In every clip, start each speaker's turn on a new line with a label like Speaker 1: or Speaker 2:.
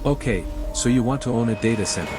Speaker 1: Okay, so you want to own a data center.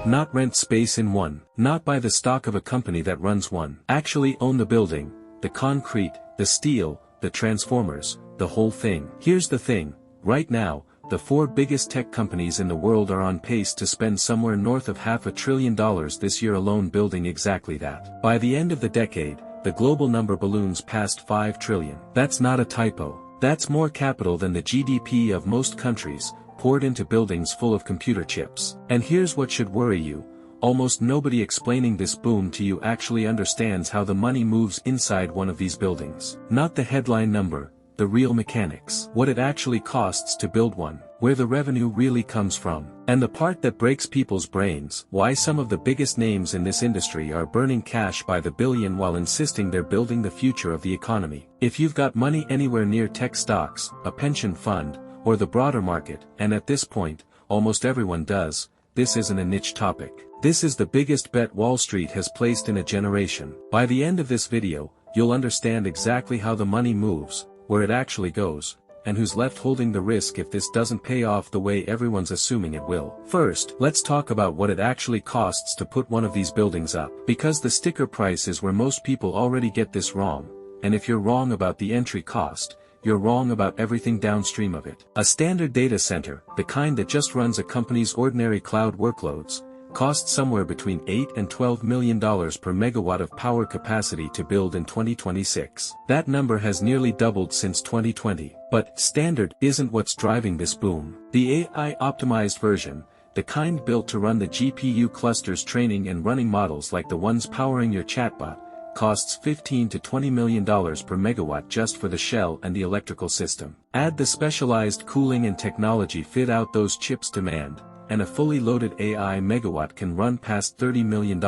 Speaker 1: Not rent space in one, not buy the stock of a company that runs one. Actually own the building, the concrete, the steel, the transformers, the whole thing. Here's the thing, right now, the 4 biggest tech companies in the world are on pace to spend somewhere north of $500 billion this year alone building exactly that. By the end of the decade, the global number balloons past 5 trillion. That's not a typo. That's more capital than the GDP of most countries, poured into buildings full of computer chips. And here's what should worry you. Almost nobody explaining this boom to you actually understands how the money moves inside one of these buildings. Not the headline number, the real mechanics. What it actually costs to build one, where the revenue really comes from. And the part that breaks people's brains, why some of the biggest names in this industry are burning cash by the billion while insisting they're building the future of the economy. If you've got money anywhere near tech stocks, a pension fund, or the broader market, and at this point, almost everyone does, this isn't a niche topic. This is the biggest bet Wall Street has placed in a generation. By the end of this video, you'll understand exactly how the money moves, where it actually goes, and who's left holding the risk if this doesn't pay off the way everyone's assuming it will. First, let's talk about what it actually costs to put one of these buildings up. Because the sticker price is where most people already get this wrong, and if you're wrong about the entry cost, you're wrong about everything downstream of it. A standard data center, the kind that just runs a company's ordinary cloud workloads, costs somewhere between $8 and $12 million per megawatt of power capacity to build in 2026. That number has nearly doubled since 2020. But standard isn't what's driving this boom. The AI-optimized version, the kind built to run the GPU clusters training and running models like the ones powering your chatbot, costs $15 to $20 million per megawatt just for the shell and the electrical system. Add the specialized cooling and technology fit out those chips demand, and a fully loaded AI megawatt can run past $30 million,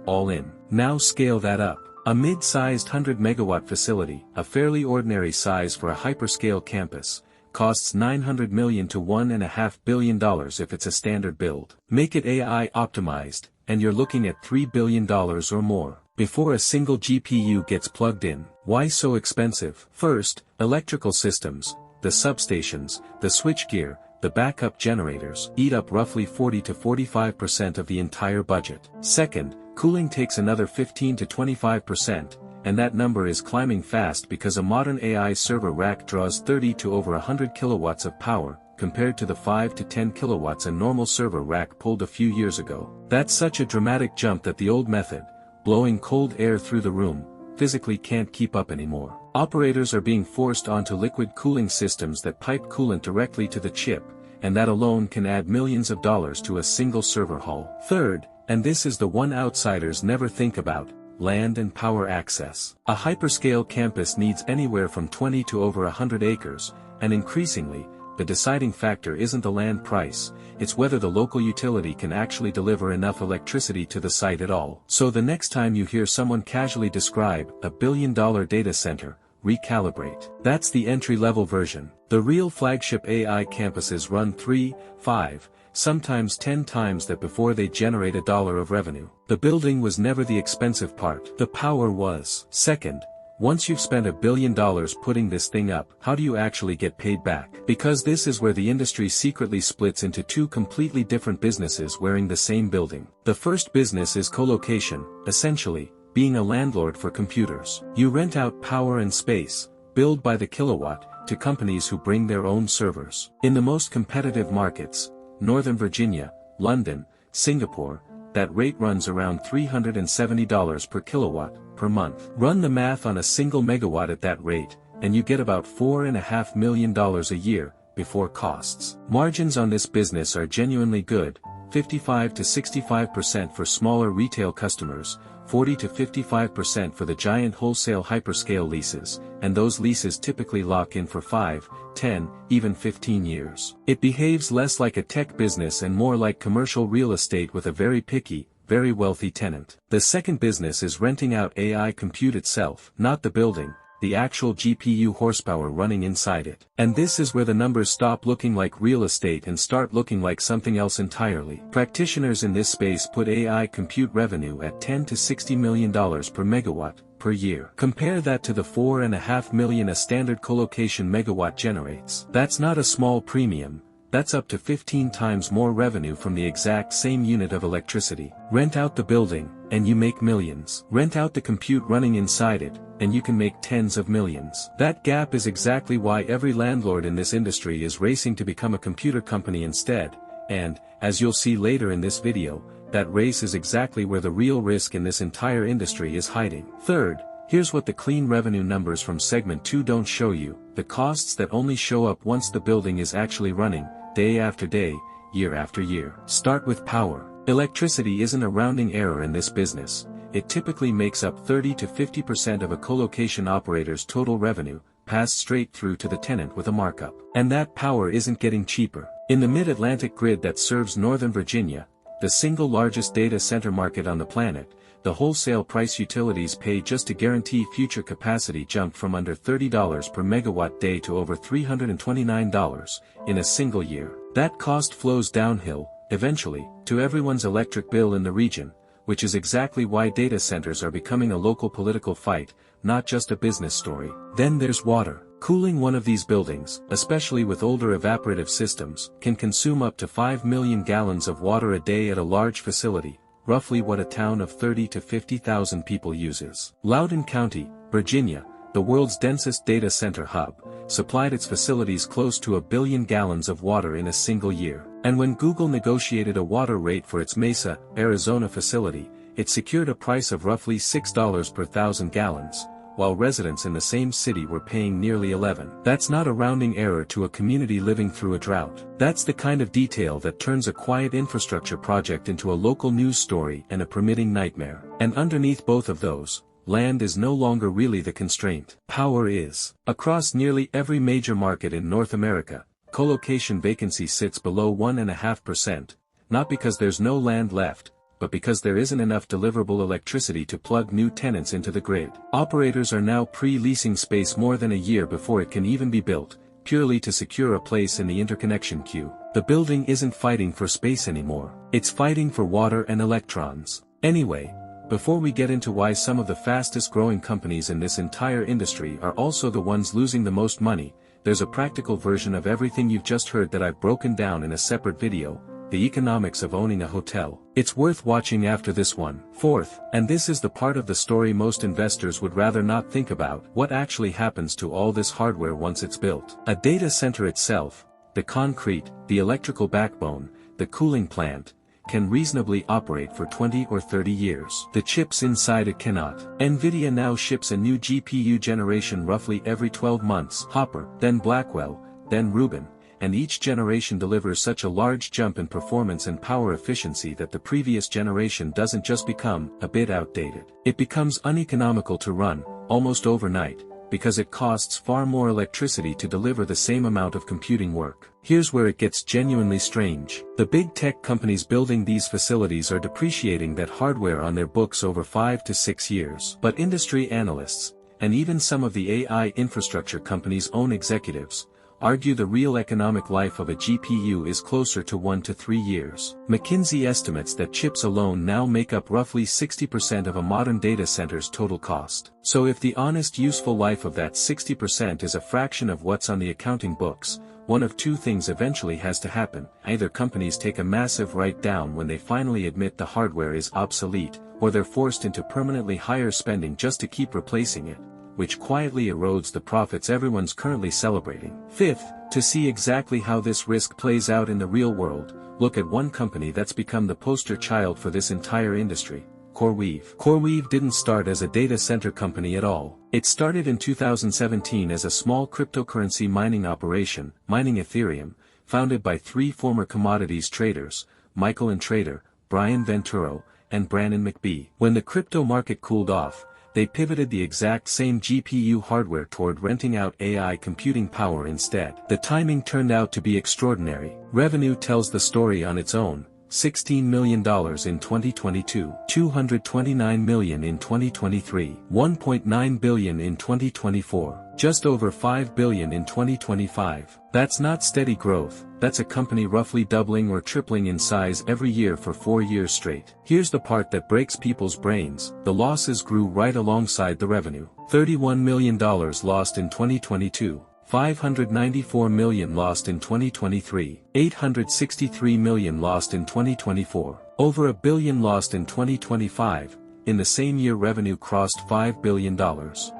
Speaker 1: all in. Now scale that up. A mid-sized 100-megawatt facility, a fairly ordinary size for a hyperscale campus, costs $900 million to $1.5 billion if it's a standard build. Make it AI optimized, and you're looking at $3 billion or more, before a single GPU gets plugged in. Why so expensive? First, electrical systems, the substations, the switchgear, the backup generators, eat up roughly 40 to 45% of the entire budget. Second, cooling takes another 15 to 25%, and that number is climbing fast because a modern AI server rack draws 30 to over 100 kilowatts of power, compared to the 5 to 10 kilowatts a normal server rack pulled a few years ago. That's such a dramatic jump that the old method, blowing cold air through the room, physically can't keep up anymore. Operators are being forced onto liquid cooling systems that pipe coolant directly to the chip, and that alone can add millions of dollars to a single server haul. Third, and this is the one outsiders never think about, land and power access. A hyperscale campus needs anywhere from 20 to over 100 acres, and increasingly, the deciding factor isn't the land price, it's whether the local utility can actually deliver enough electricity to the site at all. So the next time you hear someone casually describe a billion-dollar data center, recalibrate. That's the entry-level version. The real flagship AI campuses run 3, 5, sometimes 10 times that before they generate $1 of revenue. The building was never the expensive part. The power was. Second, once you've spent $1 billion putting this thing up, how do you actually get paid back? Because this is where the industry secretly splits into two completely different businesses wearing the same building. The first business is colocation, essentially, being a landlord for computers. You rent out power and space, billed by the kilowatt, to companies who bring their own servers. In the most competitive markets, Northern Virginia, London, Singapore, that rate runs around $370 per kilowatt, per month. Run the math on a single megawatt at that rate, and you get about $4.5 million a year, before costs. Margins on this business are genuinely good, 55 to 65% for smaller retail customers, 40 to 55% for the giant wholesale hyperscale leases, and those leases typically lock in for 5, 10, even 15 years. It behaves less like a tech business and more like commercial real estate with a very picky, very wealthy tenant. The second business is renting out AI compute itself, not the building, the actual GPU horsepower running inside it. And this is where the numbers stop looking like real estate and start looking like something else entirely. Practitioners in this space put AI compute revenue at $10 to $60 million per megawatt, per year. Compare that to the 4.5 million a standard colocation megawatt generates. That's not a small premium. That's up to 15 times more revenue from the exact same unit of electricity. Rent out the building, and you make millions. Rent out the compute running inside it, and you can make tens of millions. That gap is exactly why every landlord in this industry is racing to become a computer company instead, and, as you'll see later in this video, that race is exactly where the real risk in this entire industry is hiding. Third, here's what the clean revenue numbers from segment 2 don't show you, the costs that only show up once the building is actually running, day after day, year after year. Start with power. Electricity isn't a rounding error in this business. It typically makes up 30 to 50% of a colocation operator's total revenue, passed straight through to the tenant with a markup. And that power isn't getting cheaper. In the Mid-Atlantic grid that serves Northern Virginia, the single largest data center market on the planet, the wholesale price utilities pay just to guarantee future capacity jumped from under $30 per megawatt day to over $329 in a single year. That cost flows downhill, eventually, to everyone's electric bill in the region, which is exactly why data centers are becoming a local political fight, not just a business story. Then there's water. Cooling one of these buildings, especially with older evaporative systems, can consume up to 5 million gallons of water a day at a large facility, roughly what a town of 30 to 50,000 people uses. Loudoun County, Virginia, the world's densest data center hub, supplied its facilities close to 1 billion gallons of water in a single year. And when Google negotiated a water rate for its Mesa, Arizona facility, it secured a price of roughly $6 per thousand gallons, while residents in the same city were paying nearly $11. That's not a rounding error to a community living through a drought. That's the kind of detail that turns a quiet infrastructure project into a local news story and a permitting nightmare. And underneath both of those, land is no longer really the constraint. Power is. Across nearly every major market in North America, colocation vacancy sits below 1.5%, not because there's no land left, but because there isn't enough deliverable electricity to plug new tenants into the grid. Operators are now pre-leasing space more than a year before it can even be built, purely to secure a place in the interconnection queue. The building isn't fighting for space anymore. It's fighting for water and electrons. Anyway, before we get into why some of the fastest growing companies in this entire industry are also the ones losing the most money, there's a practical version of everything you've just heard that I've broken down in a separate video, the economics of owning a hotel. It's worth watching after this one. Fourth, and this is the part of the story most investors would rather not think about, what actually happens to all this hardware once it's built. A data center itself, the concrete, the electrical backbone, the cooling plant, can reasonably operate for 20 or 30 years. The chips inside it cannot. Nvidia now ships a new GPU generation roughly every 12 months. Hopper, then Blackwell, then Rubin. And each generation delivers such a large jump in performance and power efficiency that the previous generation doesn't just become a bit outdated. It becomes uneconomical to run, almost overnight, because it costs far more electricity to deliver the same amount of computing work. Here's where it gets genuinely strange. The big tech companies building these facilities are depreciating that hardware on their books over 5 to 6 years. But industry analysts, and even some of the AI infrastructure companies' own executives, argue the real economic life of a GPU is closer to 1 to 3 years. McKinsey estimates that chips alone now make up roughly 60% of a modern data center's total cost. So if the honest useful life of that 60% is a fraction of what's on the accounting books, one of two things eventually has to happen. Either companies take a massive write-down when they finally admit the hardware is obsolete, or they're forced into permanently higher spending just to keep replacing it, which quietly erodes the profits everyone's currently celebrating. Fifth, to see exactly how this risk plays out in the real world, look at one company that's become the poster child for this entire industry, CoreWeave. CoreWeave didn't start as a data center company at all. It started in 2017 as a small cryptocurrency mining operation, mining Ethereum, founded by 3 former commodities traders, Michael and Trader, Brian Venturo, and Brannon McBee. When the crypto market cooled off, they pivoted the exact same GPU hardware toward renting out AI computing power instead. The timing turned out to be extraordinary. Revenue tells the story on its own. $16 million in 2022, $229 million in 2023, $1.9 billion in 2024. just over $5 billion in 2025. That's not steady growth, that's a company roughly doubling or tripling in size every year for 4 years straight. Here's the part that breaks people's brains: the losses grew right alongside the revenue. $31 million lost in 2022. $594 million lost in 2023, $863 million lost in 2024, over $1 billion lost in 2025. In the same year revenue crossed $5 billion.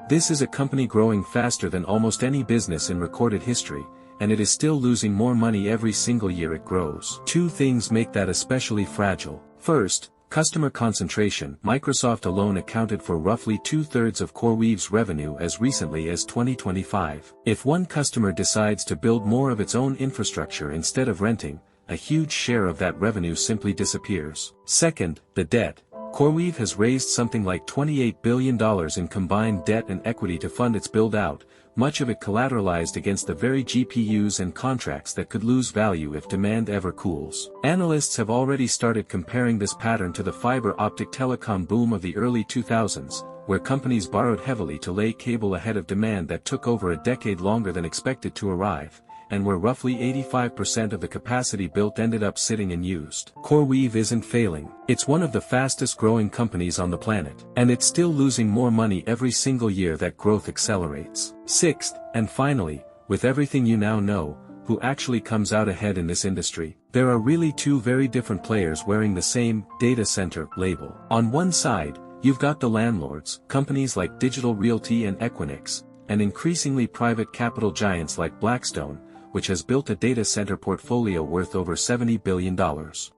Speaker 1: This is a company growing faster than almost any business in recorded history, and it is still losing more money every single year it grows. Two things make that especially fragile. First, customer concentration. Microsoft alone accounted for roughly 2/3 of CoreWeave's revenue as recently as 2025. If one customer decides to build more of its own infrastructure instead of renting, a huge share of that revenue simply disappears. Second, the debt. CoreWeave has raised something like $28 billion in combined debt and equity to fund its build-out, much of it collateralized against the very GPUs and contracts that could lose value if demand ever cools. Analysts have already started comparing this pattern to the fiber optic telecom boom of the early 2000s, where companies borrowed heavily to lay cable ahead of demand that took over a decade longer than expected to arrive, and where roughly 85% of the capacity built ended up sitting unused. CoreWeave isn't failing. It's one of the fastest growing companies on the planet, and it's still losing more money every single year that growth accelerates. Sixth, and finally, with everything you now know, who actually comes out ahead in this industry? There are really two very different players wearing the same data center label. On one side, you've got the landlords, companies like Digital Realty and Equinix, and increasingly private capital giants like Blackstone, which has built a data center portfolio worth over $70 billion.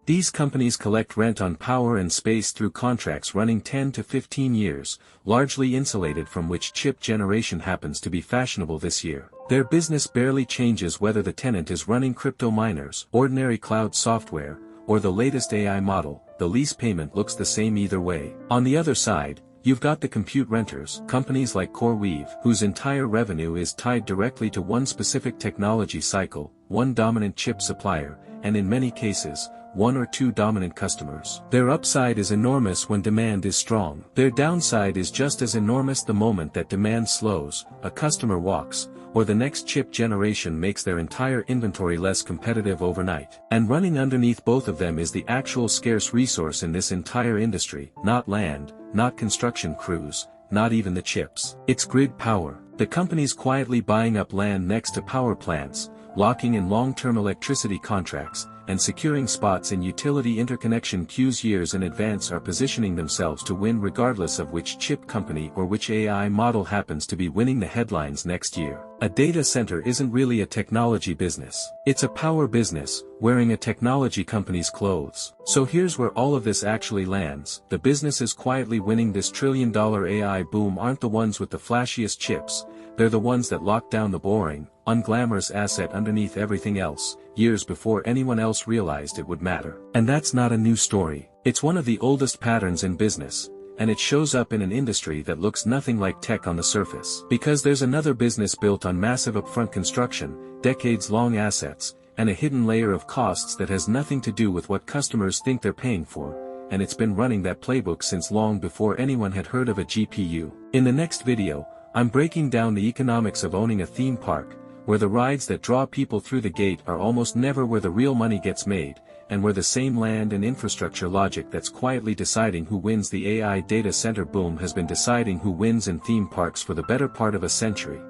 Speaker 1: These companies collect rent on power and space through contracts running 10 to 15 years, largely insulated from which chip generation happens to be fashionable this year. Their business barely changes whether the tenant is running crypto miners, ordinary cloud software, or the latest AI model. The lease payment looks the same either way. On the other side, you've got the compute renters, companies like CoreWeave, whose entire revenue is tied directly to one specific technology cycle, one dominant chip supplier, and in many cases, one or two dominant customers. Their upside is enormous when demand is strong. Their downside is just as enormous the moment that demand slows, a customer walks, or the next chip generation makes their entire inventory less competitive overnight. And running underneath both of them is the actual scarce resource in this entire industry, not land, not construction crews, not even the chips. It's grid power. The companies quietly buying up land next to power plants, locking in long-term electricity contracts, and securing spots in utility interconnection queues years in advance are positioning themselves to win regardless of which chip company or which AI model happens to be winning the headlines next year. A data center isn't really a technology business. It's a power business, wearing a technology company's clothes. So here's where all of this actually lands. The businesses quietly winning this trillion-dollar AI boom aren't the ones with the flashiest chips, they're the ones that lock down the boring, unglamorous asset underneath everything else, years before anyone else realized it would matter. And that's not a new story. It's one of the oldest patterns in business, and it shows up in an industry that looks nothing like tech on the surface. Because there's another business built on massive upfront construction, decades-long assets, and a hidden layer of costs that has nothing to do with what customers think they're paying for, and it's been running that playbook since long before anyone had heard of a GPU. In the next video, I'm breaking down the economics of owning a theme park, where the rides that draw people through the gate are almost never where the real money gets made, and where the same land and infrastructure logic that's quietly deciding who wins the AI data center boom has been deciding who wins in theme parks for the better part of a century.